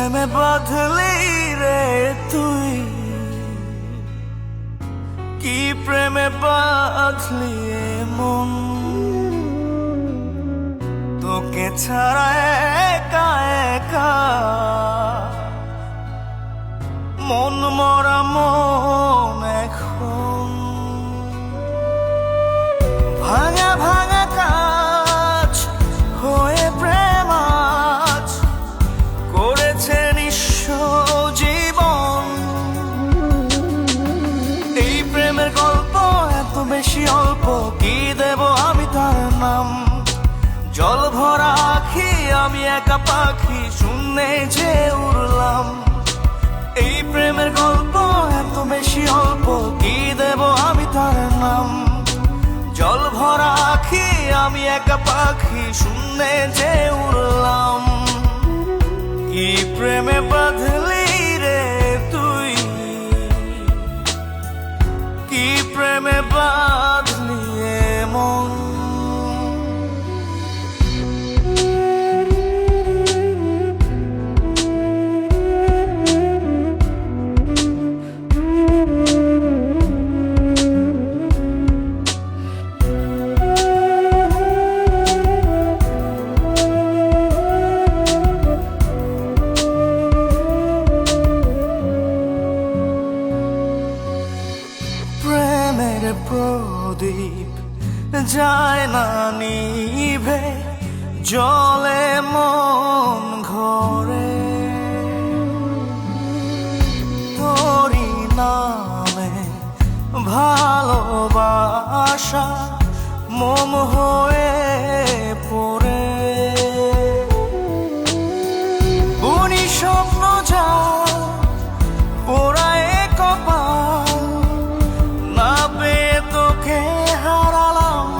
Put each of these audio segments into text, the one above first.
প্রেমে বাঁধলি রে তুই, কি প্রেমে বাঁধলি এ মন, তোকে ছাড়া একা একা মন মরা মন এখন। ভাঙা ভাঙা কাজ হয়ে প্রেম আজ করেছে নিঃস্ব জীবন। এই প্রেমের গল্প এত বেশি অল্প, কি দেব আমি তার নাম। জল ভরা আখি আমি একা পাখি, শূন্যে যে উড়লাম। এই প্রেমের গল্প এত বেশি অল্প, কি দেব আমি তার নাম। জল ভরা আখি আমি একা পাখি, শূন্যে যে উড়লাম। কি প্রেমে বাঁধলি রে তুই, কি প্রেমে বাঁধলি এ মন। প্রদীপ যায় না নিভে, জলে মন ঘরে। তোরি নামে ভালোবাসা মোম হয়ে পড়ে। বুনি স্বপ্ন যা পোড়ায় কপাল, না পেয়ে তোকে হারালাম।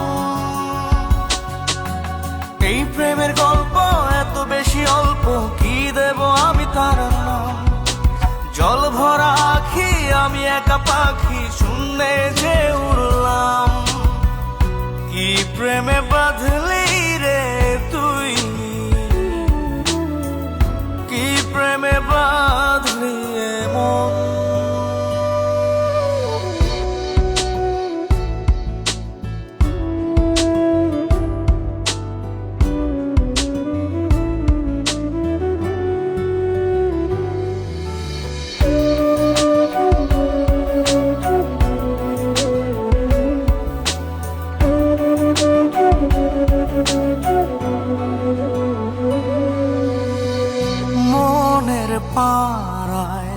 এই প্রেমের গল্প এত বেশি অল্প, কি দেব আমি তার নাম। জল ভরা আখি আমি একা পাখি, শূন্যে যে উড়লাম। কি প্রেমে বাঁধলি রে তুই, কি প্রেমে বাঁধলি এ মন। মনের পাড়ায়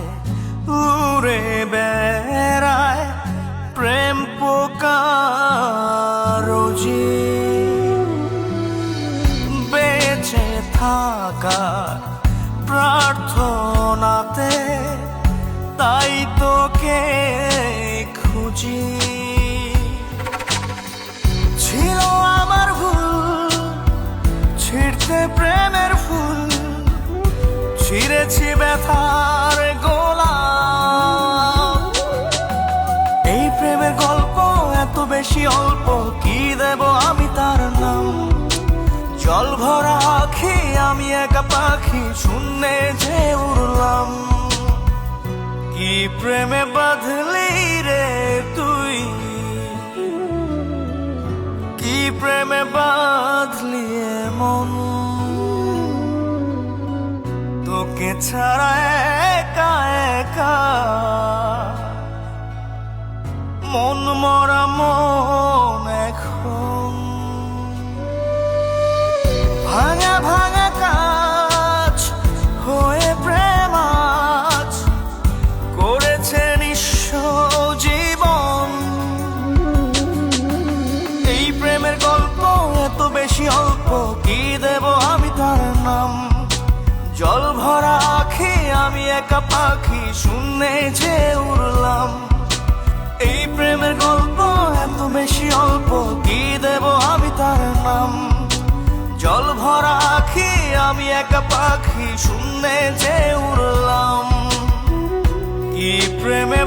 উড়ে বেড়ায় প্রেম পোকা রোজি। বেঁচে থাকার প্রার্থনাতে তাই তোকে খুঁজি। ছিল আমার ভুল ছিঁড়তে প্রেমের ফুল, ছিঁড়েছি ব্যথার গোলাপ। এই প্রেমের গল্প এত বেশি অল্প, কি দেব আমি তার নাম। জল ভরা আখি আমি একা পাখি, শূন্যে যে উড়লাম। কি প্রেমে বাঁধলি রে তুই, কি প্রেমে বাঁধলি এ মন। তোকে ছাড়া একা একা মন মরা মন এখন। ভাঙা ভাঙা কাজ হয়ে প্রেম আজ করেছে নিঃস্ব জীবন। এই প্রেমের গল্প এত বেশি অল্প, কি দেব আমি তার নাম। জল ভরা আখি আমি একা পাখি, শূন্যে যে উড়লাম। এই প্রেমের গল্প এত বেশি অল্প, কি দেব আমি তার নাম। জল ভরা আখি আমি একা পাখি, শূন্যে যে উড়লাম। কি প্রেমে